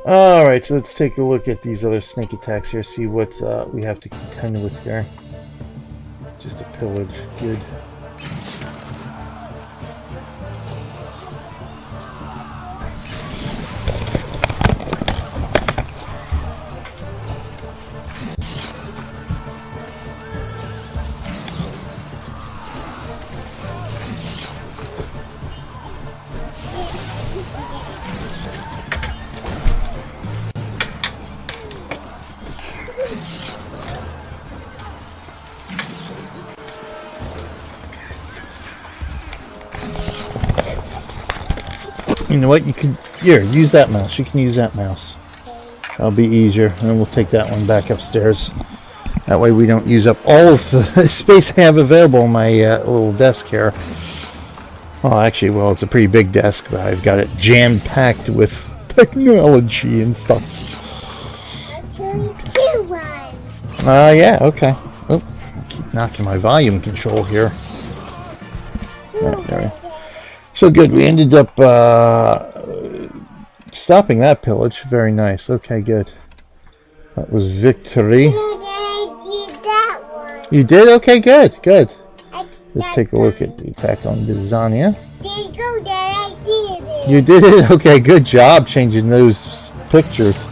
Alright, so let's take a look at these other snake attacks here, see what we have to contend with here. Just a pillage. Good. You know what? You can use that mouse. You can use that mouse. That'll be easier, and then we'll take that one back upstairs. That way we don't use up all of the space I have available on my little desk here. Well, actually, well, it's a pretty big desk, but I've got it jam-packed with technology and stuff. Yeah, okay. Oh, I keep knocking my volume control here. Right, there we go. So good, we ended up stopping that pillage. Very nice. Okay, good. That was victory. I did that one. You did? Okay, good, good. Let's take a look at the attack on Bizania. There you go, Dad. I did it. You did it? Okay, good job changing those pictures.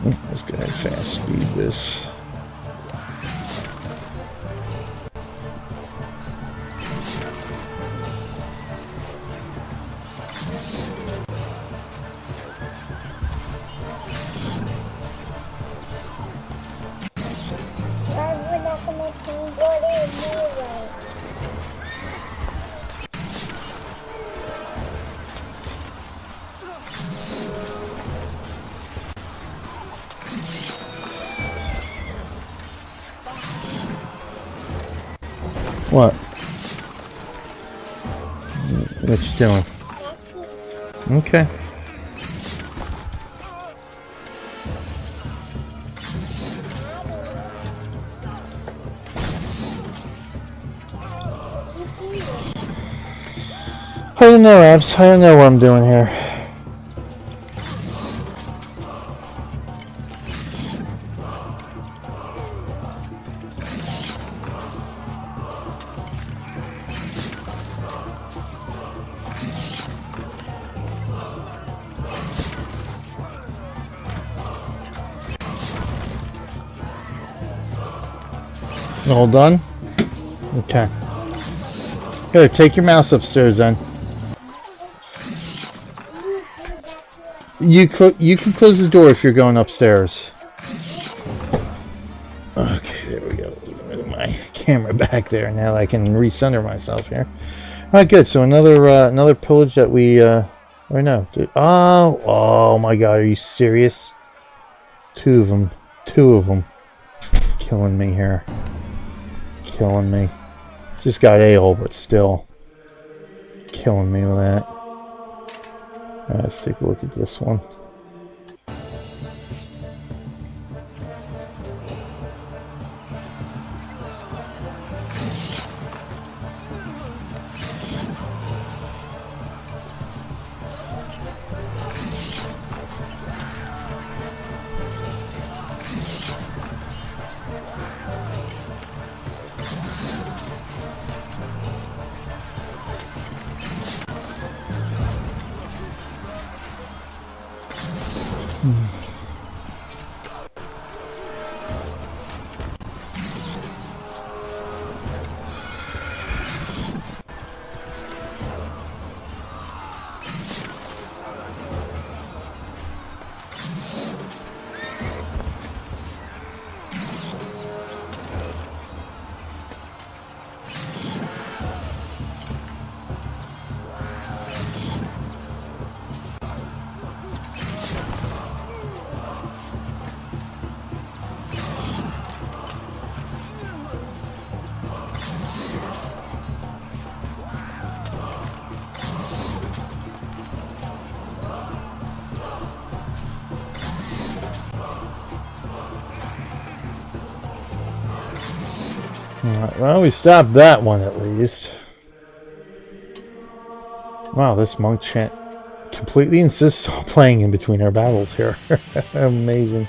Let's go ahead and fast speed this. We're not gonna see what it is. What? What you doing? Okay. I don't know, Abs. I don't know what I'm doing here. All done? Okay. Here, take your mouse upstairs then. You can close the door if you're going upstairs. Okay, there we go. Move my camera back there. Now I can recenter myself here. All right, good. So another pillage that we or no? Oh my God! Are you serious? Two of them, killing me here. Killing me. Just got a-hole, but still killing me with that. Alright, let's take a look at this one. Alright, well, we stopped that one at least. Wow, this monk chant completely insists on playing in between our battles here. Amazing.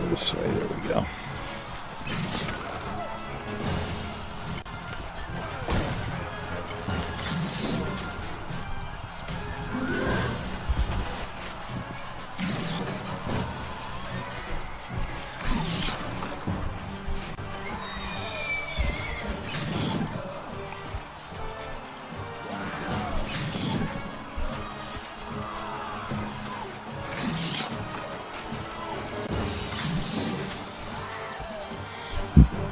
This way, there we go.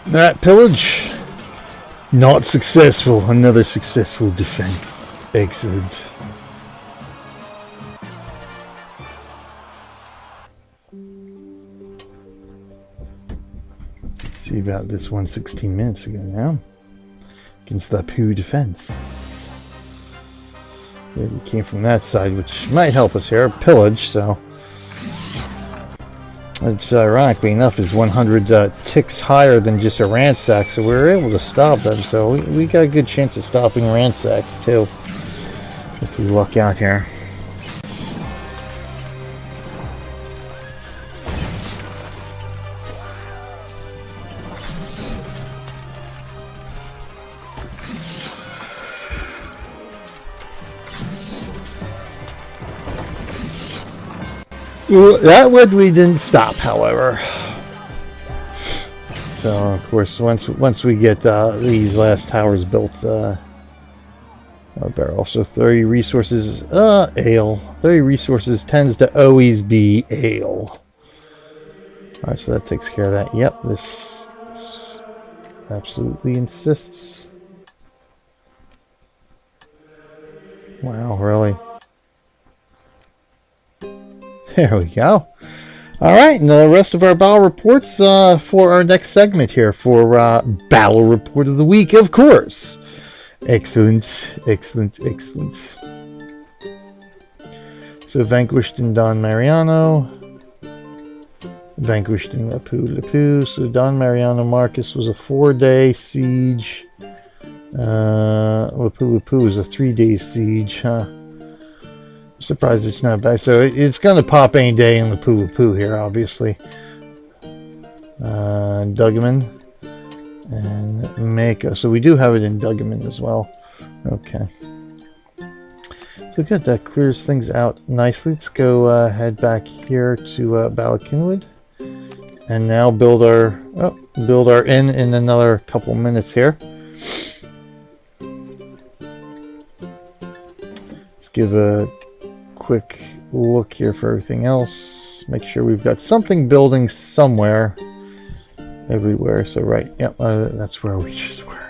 That pillage, not successful. Another successful defense. Excellent. See about this one 16 minutes ago now. Against the Pooh defense. Yeah, we came from that side, which might help us here. Pillage, so. Which, ironically enough, is 100 ticks higher than just a ransack, so we were able to stop them. So we got a good chance of stopping ransacks too, if we luck out here. That one we didn't stop, however. So, of course, once we get these last towers built, our barrel. So 30 resources, ale. 30 resources tends to always be ale. Alright, so that takes care of that. Yep, this absolutely insists. Wow, really? There we go. Alright, and the rest of our battle reports for our next segment here for Battle Report of the Week, of course. Excellent, excellent, excellent. So, vanquished in Don Mariano. Vanquished in Lapu. So, Don Mariano Marcus was a 4-day siege. Lapu was a 3-day siege, huh? Surprised it's not back. So it's going to pop any day in the Poo here, obviously. Duggaman and Mako. So we do have it in Duggaman as well. Okay. So good. That clears things out nicely. Let's go head back here to Balakinwood, and now build our inn in another couple minutes here. Let's give a quick look here for everything else. Make sure we've got something building somewhere, everywhere. So right, yep, that's where we just were.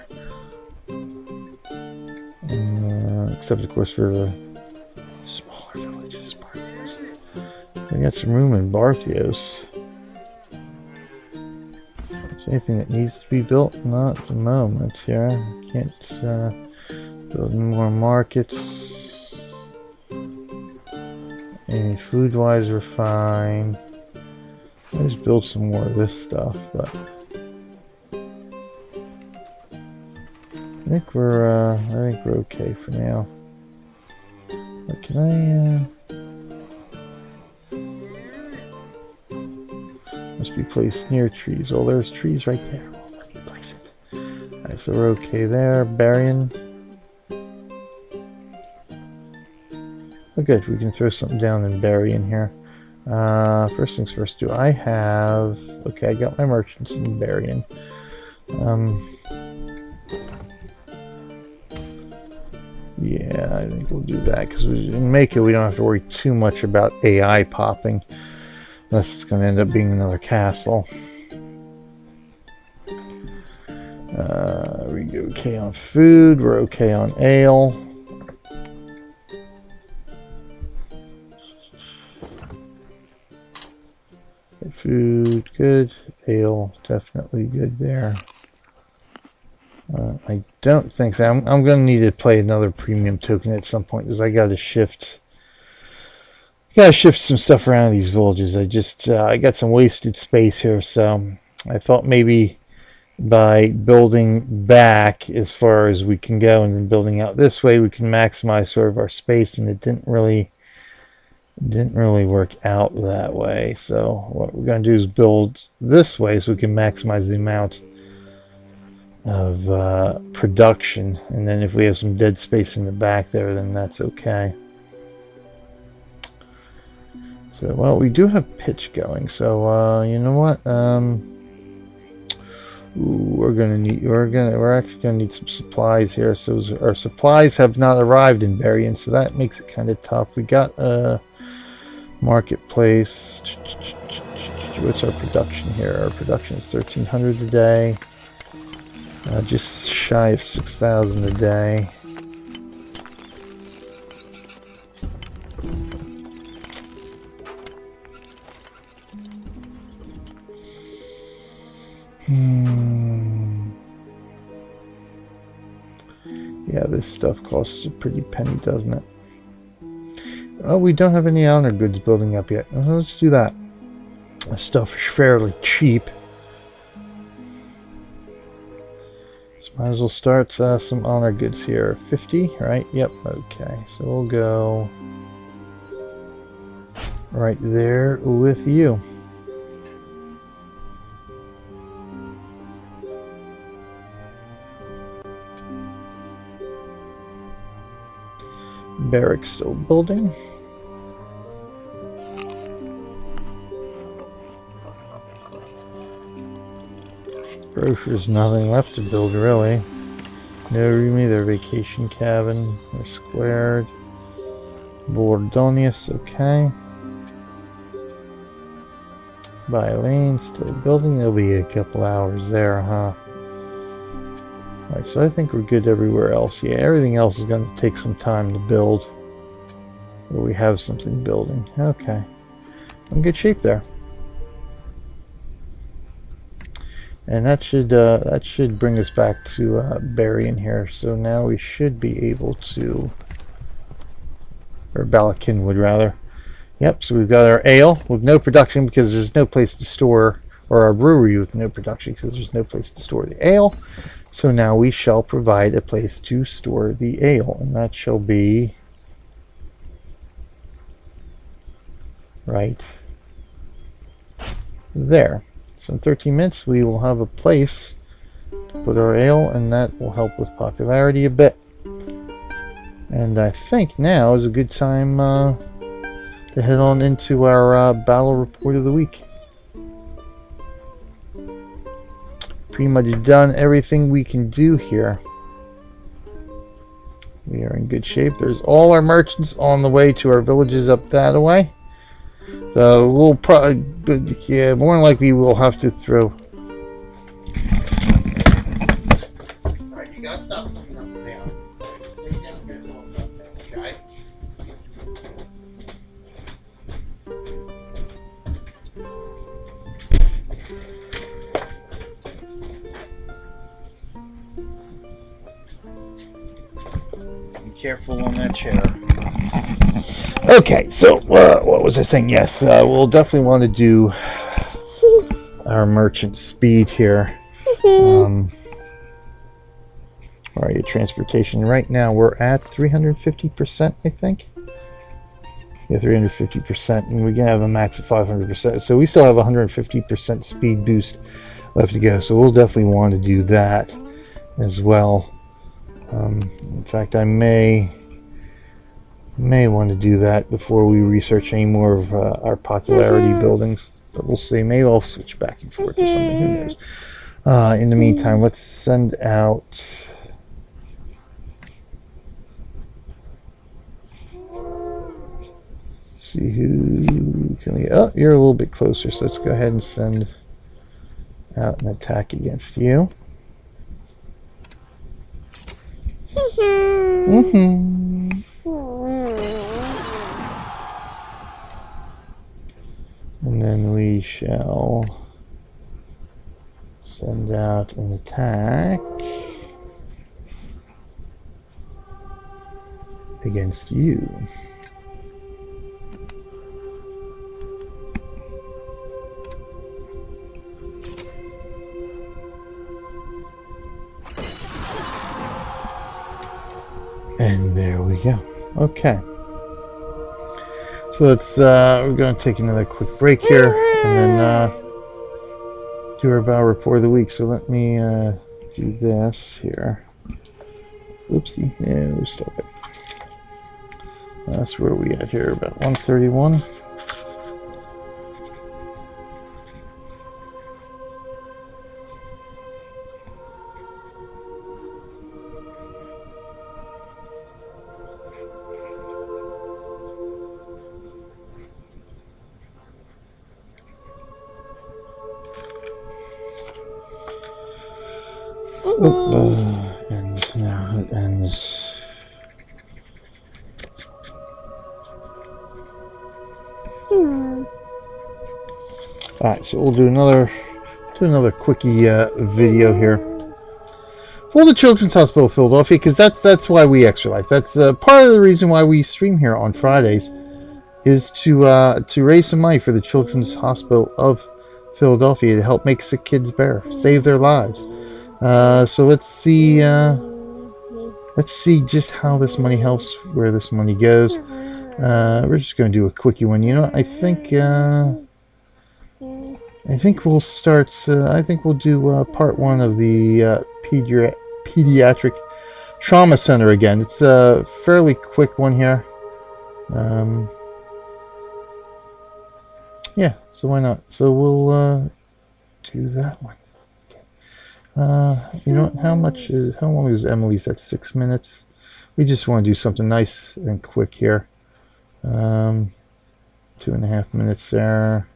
Except of course for the smaller villages. We got some room in Barthios. Is anything that needs to be built? Not at the moment here. Can't build more markets. And food-wise, we're fine. Let's build some more of this stuff, but I think we're okay for now. But can must be placed near trees. Oh, there's trees right there. Oh, let me place it. Alright, so we're okay there. Barian. Oh, good. We can throw something down and bury in here. First things first. Do I have? Okay, I got my merchants in Barian. Yeah, I think we'll do that because in Mako we don't have to worry too much about AI popping, unless it's going to end up being another castle. We go okay on food. We're okay on ale. Food, good. Ale, definitely good there. I don't think so. I'm going to need to play another premium token at some point because I got to shift. Got to shift some stuff around these villages. I got some wasted space here, so I thought maybe by building back as far as we can go and then building out this way, we can maximize sort of our space, and it didn't really work out that way. So what we're going to do is build this way so we can maximize the amount of production, and then if we have some dead space in the back there, then that's okay. So, well, we do have pitch going, so you know what, we're actually gonna need some supplies here. So our supplies have not arrived in Berrien, so that makes it kind of tough. We got a marketplace. What's our production here? Our production is 1,300 a day. Just shy of 6,000 a day. Yeah, this stuff costs a pretty penny, doesn't it? Oh, we don't have any honor goods building up yet. Let's do that. This stuff is fairly cheap. Might as well start some honor goods here. 50, right? Yep, okay. So we'll go right there with you. Barracks still building. Grocer's nothing left to build, really. No room either. Vacation cabin. They're squared. Bordonius, okay. By lane, still building. There'll be a couple hours there, huh? Alright, so I think we're good everywhere else. Yeah, everything else is going to take some time to build. Where we have something building. Okay. I'm in good shape there. And that should bring us back to Berrien here. So now we should be able to, or Balakinwood rather. Yep, so we've got our ale with no production because there's no place to store, or our brewery with no production because there's no place to store the ale. So now we shall provide a place to store the ale, and that shall be right there. So in 13 minutes we will have a place to put our ale, and that will help with popularity a bit. And I think now is a good time to head on into our battle report of the week. Pretty much done everything we can do here. We are in good shape. There's all our merchants on the way to our villages up that way. So we'll probably, yeah, more than likely we'll have to throw. Alright, you gotta stop between up and down. Stay down here until I'm done, okay? Be careful on that chair. Okay, so what was I saying? Yes, we'll definitely want to do our merchant speed here. All right, transportation. Right now we're at 350%, I think. Yeah, 350%, and we can have a max of 500%. So we still have 150% speed boost left to go. So we'll definitely want to do that as well. In fact, I may want to do that before we research any more of our popularity buildings, but we'll see. Maybe I'll switch back and forth or something, who knows. In the meantime, let's send out see who can we, oh, you're a little bit closer, so let's go ahead and send out an attack against you. And then we shall send out an attack against you. And there we go. Okay. So let's we're going to take another quick break here and then do our battle report of the week. So let me do this here. Oopsie. No, stop it. That's where we at here, about 131. And now it ends. Alright, so we'll do another quickie video here for the Children's Hospital of Philadelphia, because that's why we Extra Life. That's part of the reason why we stream here on Fridays, is to raise some money for the Children's Hospital of Philadelphia to help make sick kids better, save their lives. So let's see just how this money helps, where this money goes. We're just going to do a quickie one. You know, I think we'll start. I think we'll do part one of the pediatric trauma center again. It's a fairly quick one here. Yeah, so why not? So we'll do that one. You know, how long is Emily's at? 6 minutes. We just want to do something nice and quick here. 2.5 minutes there.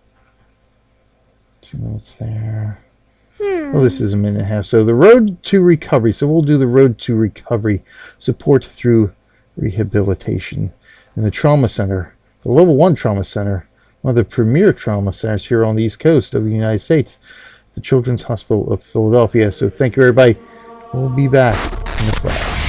2 minutes there. Well, this is 1.5 minutes. So the road to recovery. So we'll do the road to recovery, support through rehabilitation in the trauma center, the level 1 trauma center, one of the premier trauma centers here on the East Coast of the United States, the Children's Hospital of Philadelphia. So thank you, everybody. We'll be back in the flash.